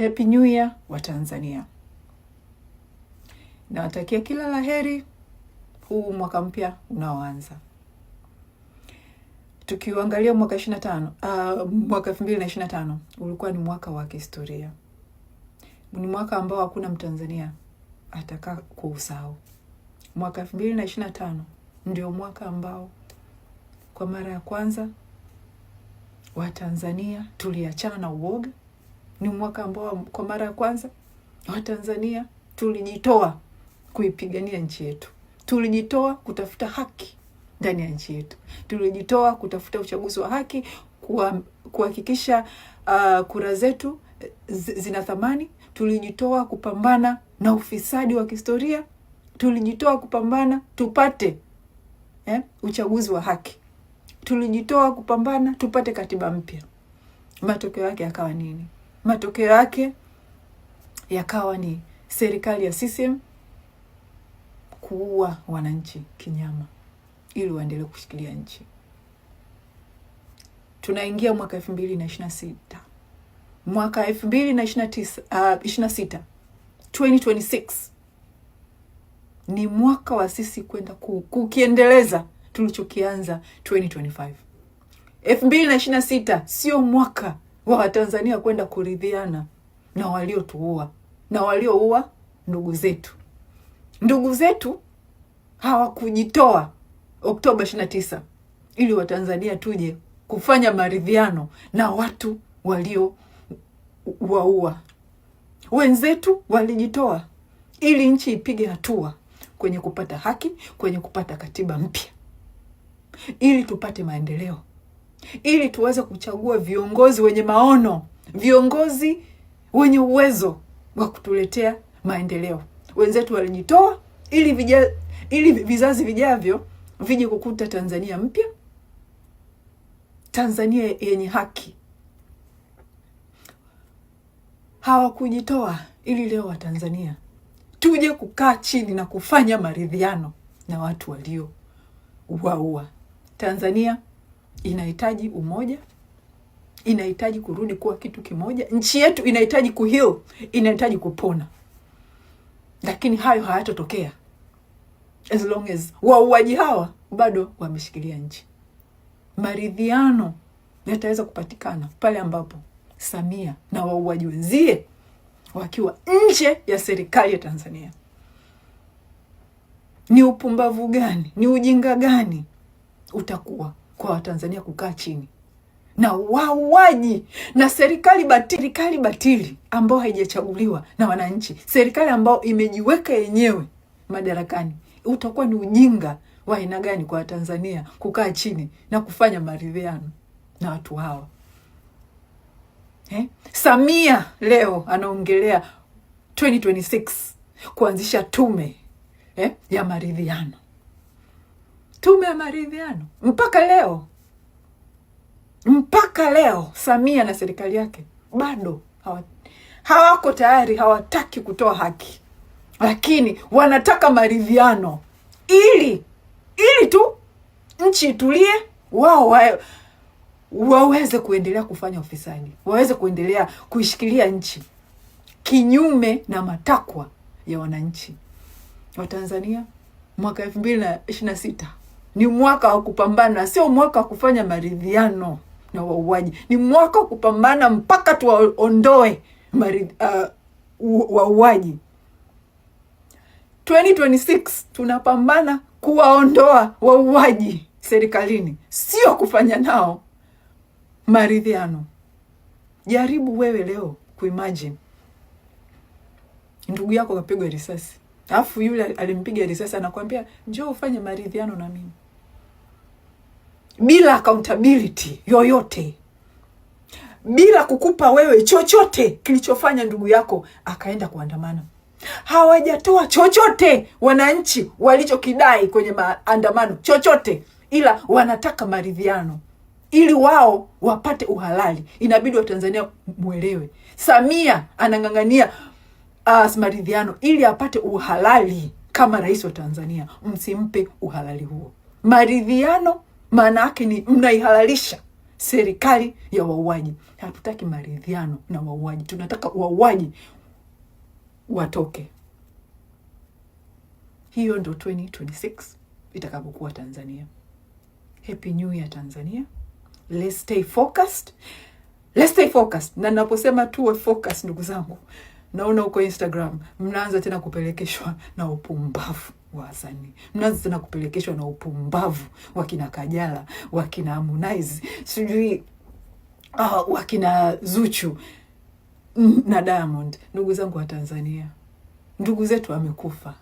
Happy New Year wa Tanzania. Nawatakia kila laheri huu mwaka mpya unaoanza. Tukiangalia mwaka 2025 ulikuwa ni mwaka wa kihistoria. Ni mwaka ambao hakuna Mtanzania ataka kuusahau. Mwaka 2025 ndio mwaka ambao kwa mara ya kwanza Watanzania tuliachana na uoga. Ni mwaka ambao kwa mara ya kwanza Watanzania tulijitoa kuipigania nchi yetu. Tulijitoa kutafuta haki ndani ya nchi yetu. Tulijitoa kutafuta uchaguzi wa haki, kuhakikisha kura zetu zina thamani. Tulijitoa kupambana na ufisadi wa kihistoria. Tulijitoa kupambana tupate uchaguzi wa haki. Tulijitoa kupambana tupate katiba mpya. Matokeo yake yakawa nini? Matokeo yake yakawa ni serikali ya CCM kuua wananchi kinyama ili waendelee kushikilia nchi. Tunaingia mwaka 2026. Mwaka 2026 2026 ni mwaka wa sisi kwenda kukiendeleza tulichokianza 2025. 2026 sio mwaka wa Watanzania kwenda kuridhiana na waliotuua na walioua ndugu zetu. Ndugu zetu hawakujitoa Oktoba 29 ili Watanzania tuje kufanya maridhiano na watu walio waua. Wenzetu walijitoa ili nchi ipige hatua kwenye kupata haki, kwenye kupata katiba mpya, ili tupate maendeleo, ili tuweze kuchagua viongozi wenye maono, viongozi wenye uwezo wa kutuletea maendeleo. Wenzetu walijitoa ili vizazi vijavyo vije kukuta Tanzania mpya, Tanzania yenye haki. Hawakujitoa ili leo wa Tanzania tuje kukaa chini na kufanya maridhiano na watu walio waua. Tanzania inahitaji umoja, inahitaji kurudi kuwa kitu kimoja. Nchi yetu inahitaji kuheal, inahitaji kupona. Lakini hayo hayatotokea as long as wauaji hawa bado wameshikilia nchi. Maridhiano yataweza kupatikana pale ambapo Samia na wauaji wenzie wakiwa nje ya serikali ya Tanzania. Ni upumbavu gani, ni ujinga gani utakuwa kwa Watanzania kukaa chini na wauaji na serikali batili ambayo haijachaguliwa na wananchi, serikali ambayo imejiweka yenyewe madarakani? Utakuwa ni ujinga wa aina gani kwa Tanzania kukaa chini na kufanya maridhiano na watu hawa? Samia leo anaongelea 2026 kuanzisha tume ya maridhiano. Tume ya maridhiano. Mpaka leo Samia na serikali yake bado hawako tayari, hawataki kutoa haki. Lakini wanataka maridhiano ili tu nchi itulie, wao waweze kuendelea kufanya ufisadi, waweze kuendelea kuishikilia nchi kinyume na matakwa ya wananchi wa Tanzania. Mwaka 2026 ni mwaka wa kupambana, sio mwaka wa kufanya maridhiano na wauaji. Ni mwaka wa kupambana mpaka tuwaondoe wauaji. 2026 tunapambana kuwaondoa wauaji serikalini, sio kufanya nao maridhiano. Jaribu wewe leo kuimagine ndugu yako kapigwa risasi, alafu yule alimpiga risasi anakuambia njoo ufanye maridhiano na mimi, bila accountability yoyote, bila kukupa wewe chochote kilichofanya ndugu yako akaenda kuandamana. Hawajatoa chochote wananchi walichokidai kwenye maandamano, chochote, ila wanataka maridhiano ili wao wapate uhalali. Inabidi wa Tanzania muelewe, Samia anang'ang'ania maridhiano ili apate uhalali kama rais wa Tanzania. Msimpe uhalali huo. Maridhiano maana yake ni mnaihalalisha serikali ya wauaji. Hatutaki maridhiano na wauaji, tunataka wauaji watoke. Hiyo ndo 2026 itakapokuwa Tanzania. Happy New Year Tanzania. Let's stay focused. Let's stay focused. Na naposema tuwe focused, ndugu zangu, naona huko Instagram mnaanza tena kupelekeshwa na upumbavu wa wasanii. Mnaanza tena kupelekeshwa na upumbavu wakina Kajala, wakina Harmonize, sijui wakina Zuchu na Diamond. Ndugu zangu wa Tanzania, ndugu zetu wamekufa.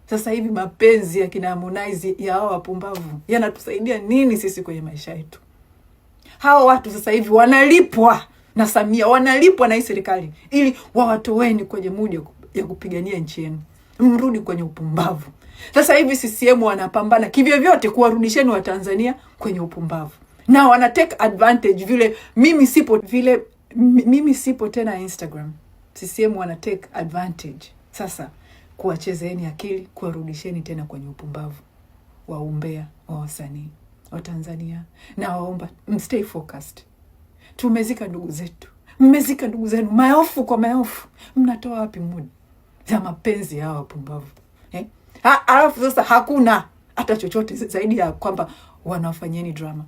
Sasa hivi mapenzi ya kina Harmonize ya hao wapumbavu yanatusaidia nini sisi kwenye maisha yetu? Hao watu sasa hivi wanalipwa na Samia, wanalipwa na hii serikali ili wawatoweni kwenye mood ya kupigania nchi yenu. Mrudi kwenye upumbavu. Sasa hivi CCM wanapambana kivyo vyote kuwarudisheni wa Tanzania kwenye upumbavu. Na wana take advantage vile mimi sipo tena Instagram. CCM wana take advantage. Sasa kuwachezeeni akili, kuwarudisheni tena kwenye upumbavu wa umbea wa wasanii wa Tanzania. Na waomba mstay focused. Tumezika ndugu zetu. Mmezika ndugu zenu maelfu kwa maelfu. Mnatoa wapi mood za mapenzi ya wapumbavu? Alafu sasa hakuna hata chochote zaidi ya kwamba wanawafanyeni drama.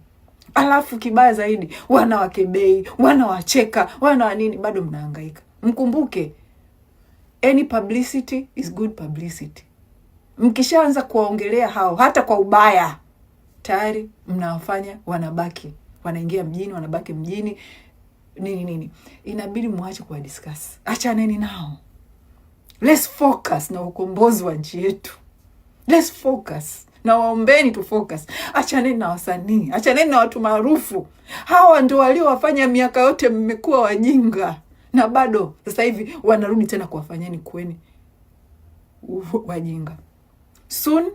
Alafu kibaya zaidi, wanawakebei, wanawacheka, nini, bado mnahangaika. Mkumbuke, any publicity is good publicity. Mkishaanza kuwaongelea hao hata kwa ubaya, tayari mnawafanya wanaingia mjini, wanabaki mjini, nini. Inabidi muache kuwa discuss. Achaneni nao. Let's focus na ukombozi wa nchi yetu. Let's focus. Na waombeni tu focus. Achaneni na wasanii. Achaneni na watu maarufu. Hawa ndio waliowafanya miaka yote mmekuwa wajinga. Na bado sasa hivi wanarudi tena kuwafanyeni kweni wajinga. Soon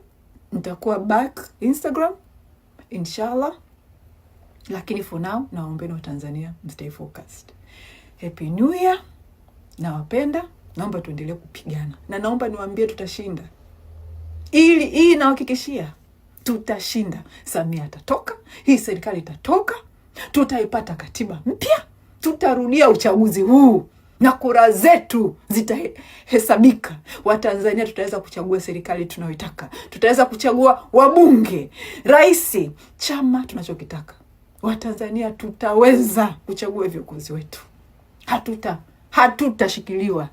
nitakuwa back Instagram, inshallah. Lakini for now, naombeni wa Tanzania stay focused. Happy New Year. Nawapenda. Naomba tuendelee kupigana. Na naomba niwaambie tutashinda. Hii nawahakikishia tutashinda. Samia atatoka, hii serikali itatoka, tutaipata katiba mpya, tutarudia uchaguzi huu na kura zetu zitahesabika. Watanzania tutaweza kuchagua serikali tunayoitaka. Tutaweza kuchagua wabunge, rais, chama tunachokitaka. Watanzania tutaweza kuchagua viongozi wetu. Hatutashikiliwa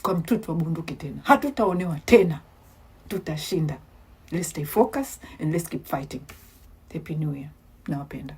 kwa mtutu wa bunduki tena. Hatutaonewa tena. Tutashinda. Let's stay focused and let's keep fighting. Happy New Year. Nawapenda.